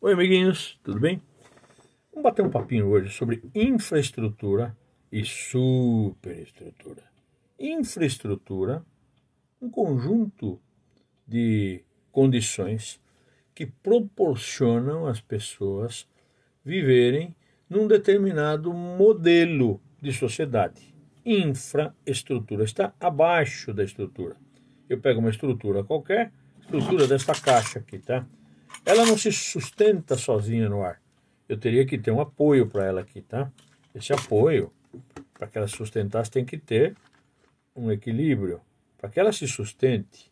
Oi, amiguinhos, tudo bem? Vamos bater um papinho hoje sobre infraestrutura e superestrutura. Infraestrutura, um conjunto de condições que proporcionam às pessoas viverem num determinado modelo de sociedade. Infraestrutura está abaixo da estrutura. Eu pego uma estrutura qualquer, estrutura desta caixa aqui, tá? Ela não se sustenta sozinha no ar. Eu teria que ter um apoio para ela aqui, tá? Esse apoio, para que ela se sustentasse, tem que ter um equilíbrio. Para que ela se sustente,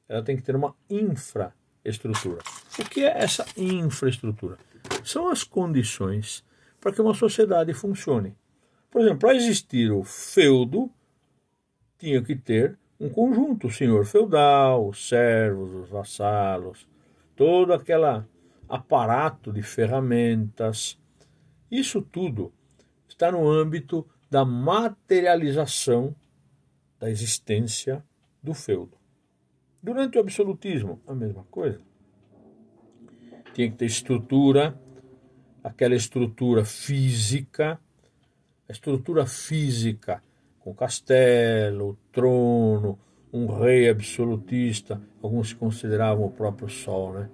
ela tem que ter uma infraestrutura. O que é essa infraestrutura? São as condições para que uma sociedade funcione. Por exemplo, para existir o feudo, tinha que ter um conjunto, o senhor feudal, os servos, os vassalos, todo aquele aparato de ferramentas. Isso tudo está no âmbito da materialização da existência do feudo. Durante o absolutismo, a mesma coisa. Tinha que ter estrutura, aquela estrutura física, a estrutura física com castelo, trono, um rei absolutista, alguns se consideravam o próprio sol, né?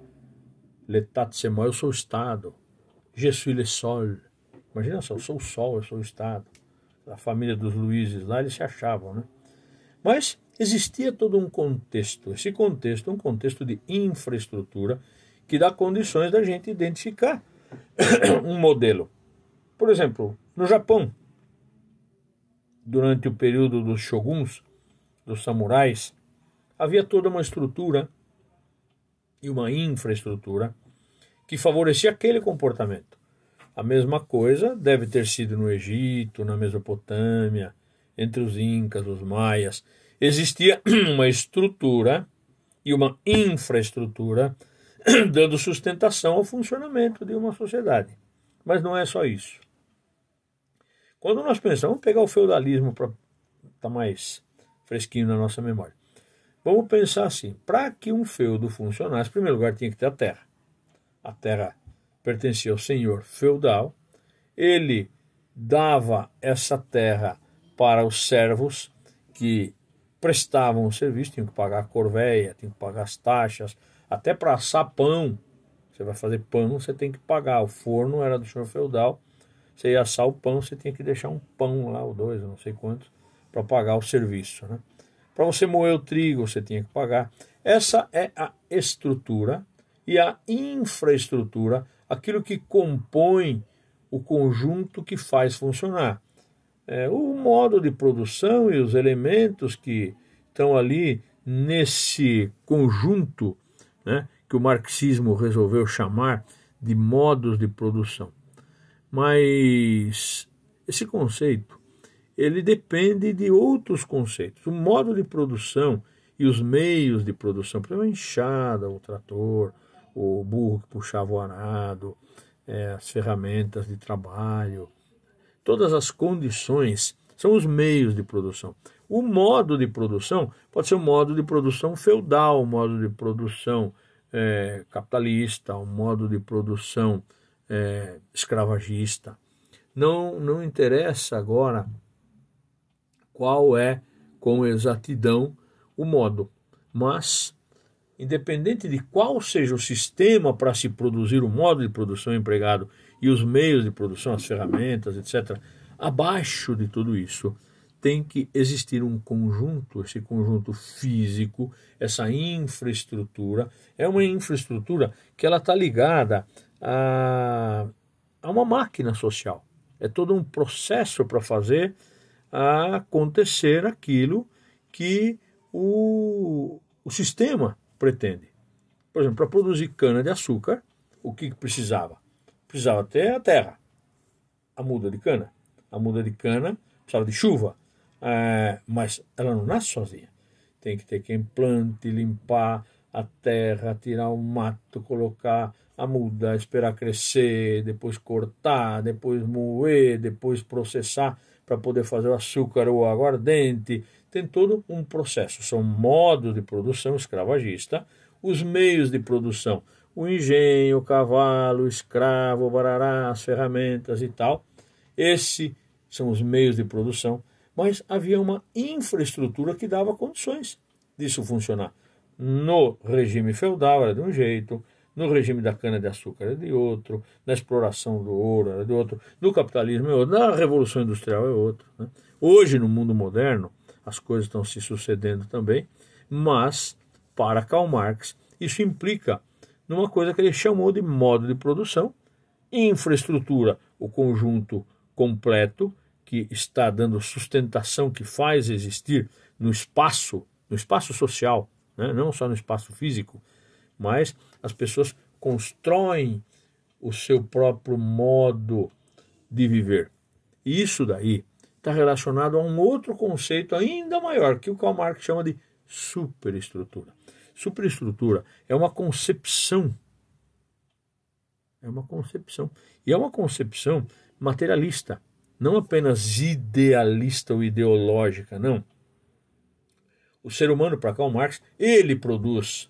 L'état c'est moi, eu sou o Estado. Je suis le sol. Imagina só, eu sou o sol, eu sou o Estado. A família dos Luizes lá, eles se achavam, né? Mas existia todo um contexto. Esse contexto é um contexto de infraestrutura que dá condições da gente identificar um modelo. Por exemplo, no Japão, durante o período dos shoguns, dos samurais, havia toda uma estrutura e uma infraestrutura que favorecia aquele comportamento. A mesma coisa deve ter sido no Egito, na Mesopotâmia, entre os incas, os maias. Existia uma estrutura e uma infraestrutura dando sustentação ao funcionamento de uma sociedade. Mas não é só isso. Quando nós pensamos, vamos pegar o feudalismo para estar mais fresquinho na nossa memória. Vamos pensar assim, para que um feudo funcionasse, em primeiro lugar tinha que ter a terra. A terra pertencia ao senhor feudal, ele dava essa terra para os servos que prestavam o serviço, tinham que pagar a corveia, tinham que pagar as taxas, até para assar pão. Você vai fazer pão, você tem que pagar. O forno era do senhor feudal, você ia assar o pão, você tinha que deixar um pão lá, ou dois, não sei quantos, para pagar o serviço, né? Para você moer o trigo, você tinha que pagar. Essa é a estrutura e a infraestrutura, aquilo que compõe o conjunto que faz funcionar. O modo de produção e os elementos que estão ali nesse conjunto, né, que o marxismo resolveu chamar de modos de produção. Mas esse conceito, ele depende de outros conceitos. O modo de produção e os meios de produção, por exemplo, a enxada, o trator, o burro que puxava o arado, as ferramentas de trabalho, todas as condições são os meios de produção. O modo de produção pode ser um modo de produção feudal, um modo de produção capitalista, um modo de produção escravagista. Não interessa agora qual é com exatidão o modo, mas independente de qual seja o sistema para se produzir o modo de produção empregado e os meios de produção, as ferramentas, etc., abaixo de tudo isso tem que existir um conjunto, esse conjunto físico, essa infraestrutura. É uma infraestrutura que ela está ligada a uma máquina social. É todo um processo para fazer acontecer aquilo que o sistema pretende. Por exemplo, para produzir cana-de-açúcar, o que precisava? Precisava ter a terra, a muda de cana. A muda de cana precisava de chuva, mas ela não nasce sozinha. Tem que ter quem plante, limpar a terra, tirar o mato, colocar a muda, esperar crescer, depois cortar, depois moer, depois processar para poder fazer o açúcar ou o aguardente. Tem todo um processo. São modos de produção escravagista. Os meios de produção, o engenho, o cavalo, o escravo, o barará, as ferramentas e tal. Esses são os meios de produção, mas havia uma infraestrutura que dava condições disso funcionar. No regime feudal era de um jeito, no regime da cana-de-açúcar era de outro, na exploração do ouro era de outro, no capitalismo é outro, na Revolução Industrial é outro, né? Hoje, no mundo moderno, as coisas estão se sucedendo também, mas, para Karl Marx, isso implica numa coisa que ele chamou de modo de produção, infraestrutura, o conjunto completo que está dando sustentação, que faz existir no espaço social, né? Não só no espaço físico, mas as pessoas constroem o seu próprio modo de viver. E isso daí está relacionado a um outro conceito ainda maior, que o Karl Marx chama de superestrutura. Superestrutura é uma concepção. É uma concepção. E é uma concepção materialista, não apenas idealista ou ideológica, não. O ser humano, para Karl Marx, ele produz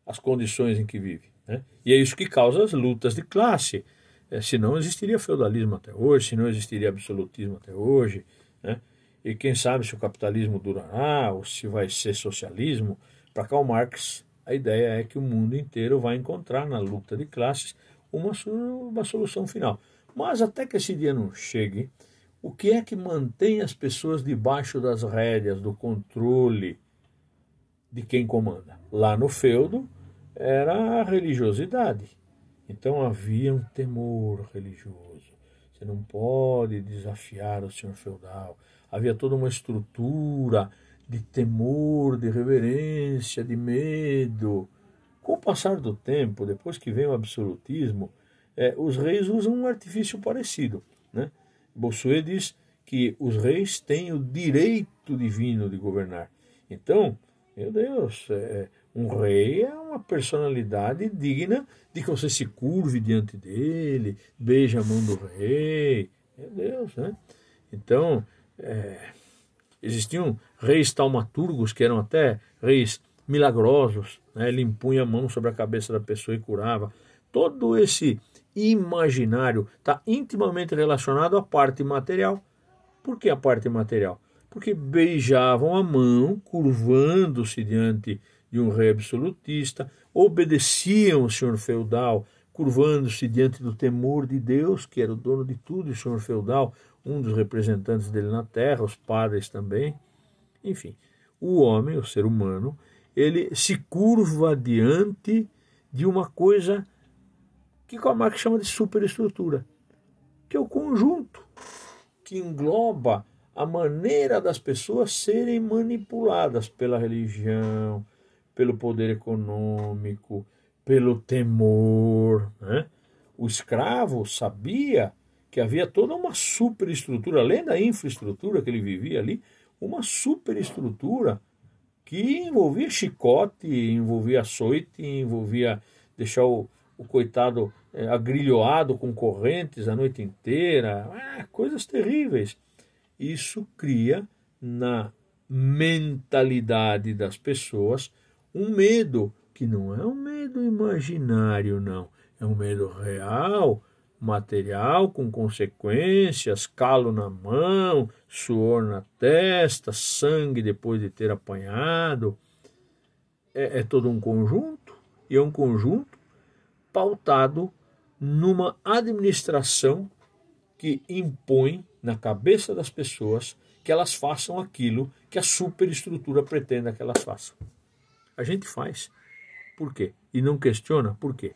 as condições em que vive, né? E é isso que causa as lutas de classe. Senão existiria feudalismo até hoje, senão existiria absolutismo até hoje, né? E quem sabe se o capitalismo durará ou se vai ser socialismo. Para Karl Marx, a ideia é que o mundo inteiro vai encontrar na luta de classes uma solução final. Mas até que esse dia não chegue, o que é que mantém as pessoas debaixo das rédeas, do controle de quem comanda? Lá no feudo era a religiosidade. Então havia um temor religioso. Você não pode desafiar o senhor feudal. Havia toda uma estrutura de temor, de reverência, de medo. Com o passar do tempo, depois que vem o absolutismo, os reis usam um artifício parecido, né? Bossuet diz que os reis têm o direito divino de governar. Então, meu Deus, um rei é uma personalidade digna de que você se curve diante dele, beije a mão do rei. Meu Deus, né? Então, existiam reis taumaturgos que eram até reis milagrosos, né? Ele impunha a mão sobre a cabeça da pessoa e curava. Todo esse imaginário está intimamente relacionado à parte material. Por que a parte material? Porque beijavam a mão, curvando-se diante de um rei absolutista, obedeciam o senhor feudal, curvando-se diante do temor de Deus, que era o dono de tudo, e o senhor feudal, um dos representantes dele na terra, os padres também. Enfim, o homem, o ser humano, ele se curva diante de uma coisa que Karl Marx chama de superestrutura, que é o conjunto que engloba a maneira das pessoas serem manipuladas pela religião, pelo poder econômico, pelo temor, né? O escravo sabia que havia toda uma superestrutura, além da infraestrutura que ele vivia ali, uma superestrutura que envolvia chicote, envolvia açoite, envolvia deixar o coitado agrilhoado com correntes a noite inteira, coisas terríveis. Isso cria na mentalidade das pessoas um medo, que não é um medo imaginário, não. É um medo real, material, com consequências, calo na mão, suor na testa, sangue depois de ter apanhado. É todo um conjunto, e é um conjunto pautado numa administração que impõe na cabeça das pessoas que elas façam aquilo que a superestrutura pretende que elas façam. A gente faz. Por quê? E não questiona por quê?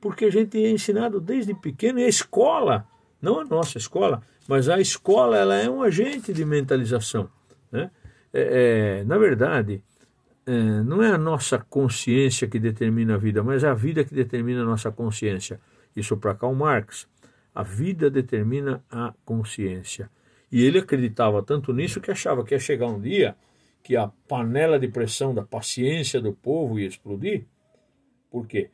Porque a gente é ensinado desde pequeno, e a escola, não a nossa escola, mas a escola ela é um agente de mentalização, né? Na verdade, não é a nossa consciência que determina a vida, mas é a vida que determina a nossa consciência. Isso para Karl Marx. A vida determina a consciência. E ele acreditava tanto nisso que achava que ia chegar um dia que a panela de pressão da paciência do povo ia explodir. Por quê?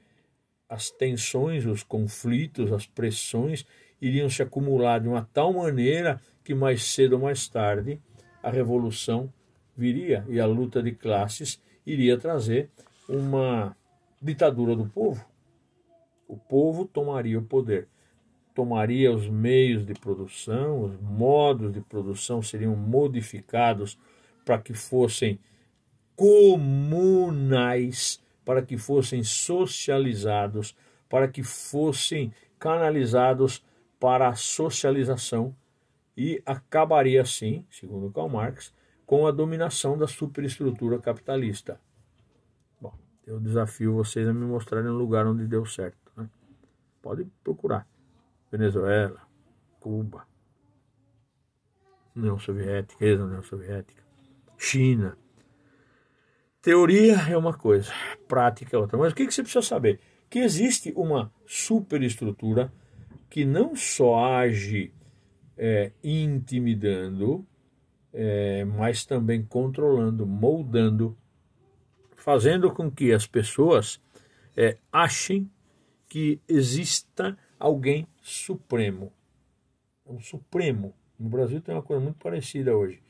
As tensões, os conflitos, as pressões iriam se acumular de uma tal maneira que mais cedo ou mais tarde a revolução viria e a luta de classes iria trazer uma ditadura do povo. O povo tomaria o poder, tomaria os meios de produção, os modos de produção seriam modificados para que fossem comunais, para que fossem socializados, para que fossem canalizados para a socialização e acabaria assim, segundo Karl Marx, com a dominação da superestrutura capitalista. Bom, eu desafio vocês a me mostrarem um lugar onde deu certo, né? Pode procurar. Venezuela, Cuba, União Soviética, ex-União Soviética, China. Teoria é uma coisa, prática é outra. Mas o que você precisa saber? Que existe uma superestrutura que não só age intimidando, mas também controlando, moldando, fazendo com que as pessoas achem que exista alguém supremo. Um supremo. No Brasil tem uma coisa muito parecida hoje.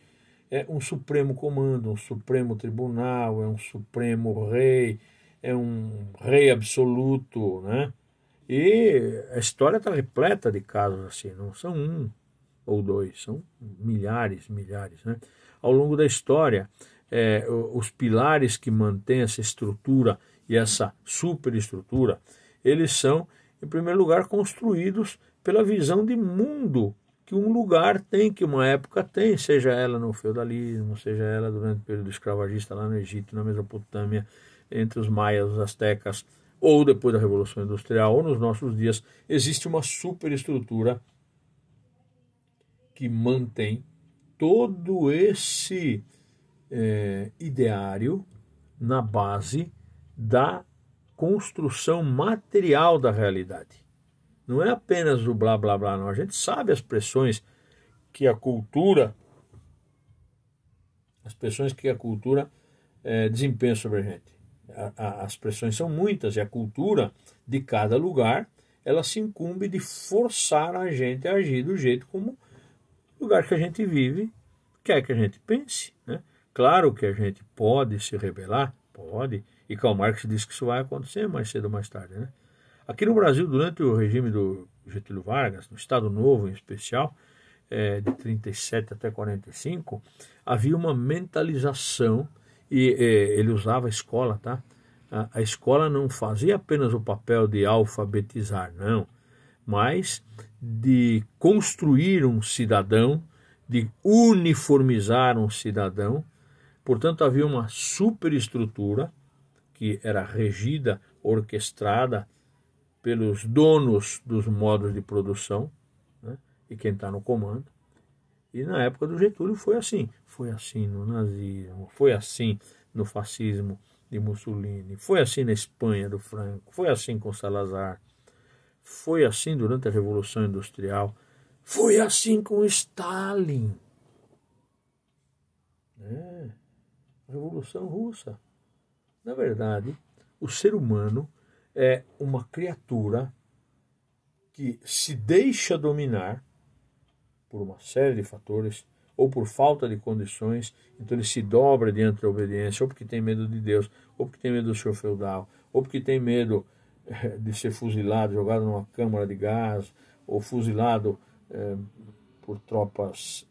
É um supremo comando, um supremo tribunal, é um supremo rei, é um rei absoluto, né? E a história está repleta de casos assim, não são um ou dois, são milhares, né? Ao longo da história, os pilares que mantêm essa estrutura e essa superestrutura, eles são, em primeiro lugar, construídos pela visão de mundo que um lugar tem, que uma época tem, seja ela no feudalismo, seja ela durante o período escravagista lá no Egito, na Mesopotâmia, entre os maias, os astecas, ou depois da Revolução Industrial, ou nos nossos dias, existe uma superestrutura que mantém todo esse ideário na base da construção material da realidade. Não é apenas o blá blá blá, não. A gente sabe as pressões que a cultura desempenha sobre a gente. As pressões são muitas e a cultura de cada lugar, ela se incumbe de forçar a gente a agir do jeito como o lugar que a gente vive quer que a gente pense, né? Claro que a gente pode se rebelar, pode, e Karl Marx diz que isso vai acontecer mais cedo ou mais tarde, né? Aqui no Brasil, durante o regime do Getúlio Vargas, no Estado Novo em especial, de 37 até 45, havia uma mentalização, e ele usava a escola, tá? A escola não fazia apenas o papel de alfabetizar, não, mas de construir um cidadão, de uniformizar um cidadão. Portanto, havia uma superestrutura que era regida, orquestrada pelos donos dos modos de produção, né? E quem está no comando. E na época do Getúlio foi assim no nazismo, foi assim no fascismo de Mussolini, foi assim na Espanha do Franco, foi assim com Salazar, foi assim durante a Revolução Industrial, foi assim com Stalin. A Revolução Russa. Na verdade, o ser humano é uma criatura que se deixa dominar por uma série de fatores, ou por falta de condições, então ele se dobra diante da obediência, ou porque tem medo de Deus, ou porque tem medo do senhor feudal, ou porque tem medo de ser fuzilado, jogado numa câmara de gás, ou fuzilado por tropas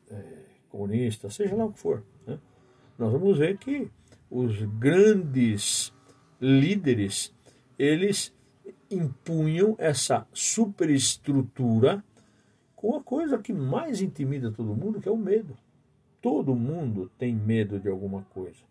comunistas, seja lá o que for, né? Nós vamos ver que os grandes líderes, eles impunham essa superestrutura com a coisa que mais intimida todo mundo, que é o medo. Todo mundo tem medo de alguma coisa,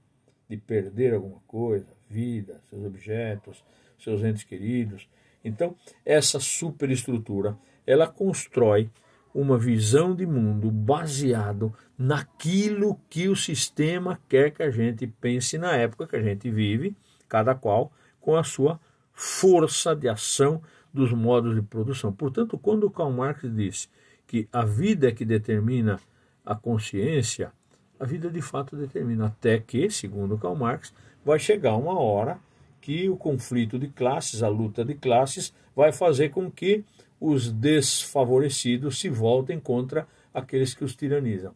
de perder alguma coisa, vida, seus objetos, seus entes queridos. Então, essa superestrutura, ela constrói uma visão de mundo baseado naquilo que o sistema quer que a gente pense na época que a gente vive, cada qual com a sua força de ação dos modos de produção. Portanto, quando Karl Marx disse que a vida é que determina a consciência, a vida de fato determina, até que, segundo Karl Marx, vai chegar uma hora que o conflito de classes, a luta de classes, vai fazer com que os desfavorecidos se voltem contra aqueles que os tiranizam.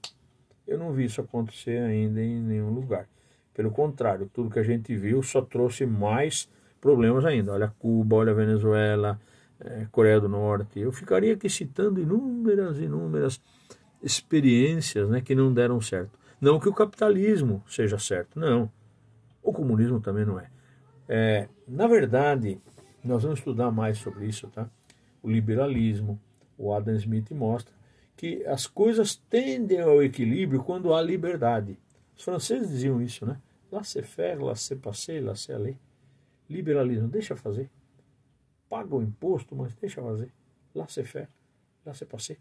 Eu não vi isso acontecer ainda em nenhum lugar. Pelo contrário, tudo que a gente viu só trouxe mais problemas ainda. Olha Cuba, olha Venezuela, Coreia do Norte. Eu ficaria aqui citando inúmeras experiências, né, que não deram certo. Não que o capitalismo seja certo, não. O comunismo também não é. Na verdade, nós vamos estudar mais sobre isso, tá? O liberalismo, o Adam Smith mostra que as coisas tendem ao equilíbrio quando há liberdade. Os franceses diziam isso, né? Laissez-faire, laissez-passer, laissez-aller. Liberalismo, deixa fazer. Paga o imposto, mas deixa fazer. Laissez-faire, laissez-passer,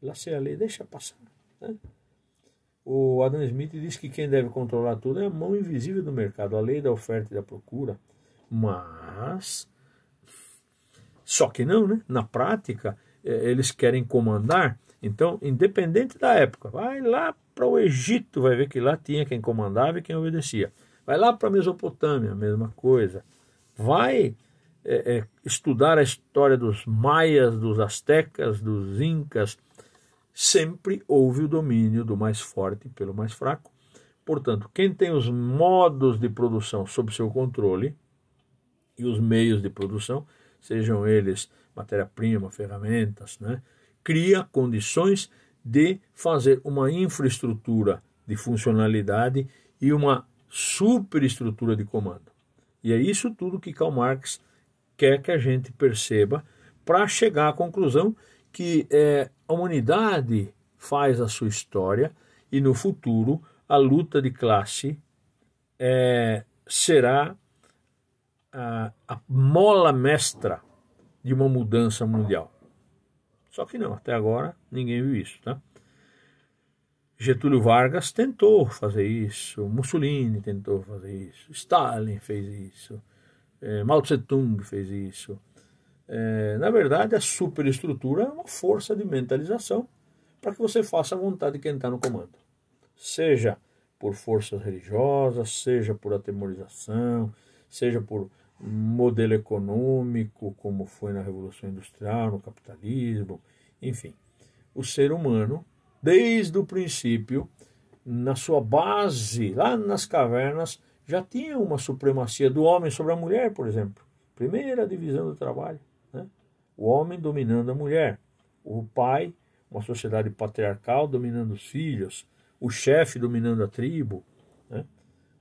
laissez-aller, deixa passar. Né? O Adam Smith diz que quem deve controlar tudo é a mão invisível do mercado, a lei da oferta e da procura. Mas, só que não, né? Na prática, eles querem comandar. Então, independente da época, vai lá para o Egito, vai ver que lá tinha quem comandava e quem obedecia. Vai lá para a Mesopotâmia, a mesma coisa. Vai estudar a história dos maias, dos astecas, dos incas. Sempre houve o domínio do mais forte pelo mais fraco. Portanto, quem tem os modos de produção sob seu controle e os meios de produção, sejam eles matéria-prima, ferramentas, né, cria condições de fazer uma infraestrutura de funcionalidade e uma superestrutura de comando. E é isso tudo que Karl Marx quer que a gente perceba para chegar à conclusão que a humanidade faz a sua história e no futuro a luta de classe será a mola mestra de uma mudança mundial. Só que não, até agora ninguém viu isso, tá? Getúlio Vargas tentou fazer isso, Mussolini tentou fazer isso, Stalin fez isso, Mao Tse-tung fez isso. Na verdade, a superestrutura é uma força de mentalização para que você faça a vontade de quem está no comando. Seja por forças religiosas, seja por atemorização, seja por modelo econômico, como foi na Revolução Industrial, no capitalismo, enfim. O ser humano, desde o princípio, na sua base, lá nas cavernas, já tinha uma supremacia do homem sobre a mulher, por exemplo. Primeira divisão do trabalho. Né? O homem dominando a mulher. O pai, uma sociedade patriarcal, dominando os filhos. O chefe dominando a tribo. Né?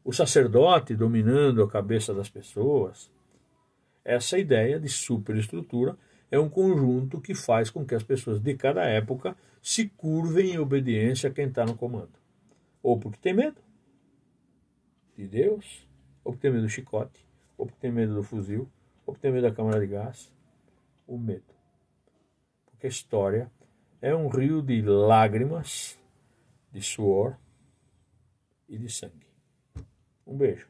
O sacerdote dominando a cabeça das pessoas. Essa ideia de superestrutura é um conjunto que faz com que as pessoas de cada época se curvem em obediência a quem está no comando. Ou porque tem medo de Deus, ou porque tem medo do chicote, ou porque tem medo do fuzil, ou porque tem medo da câmara de gás. O medo. Porque a história é um rio de lágrimas, de suor e de sangue. Um beijo.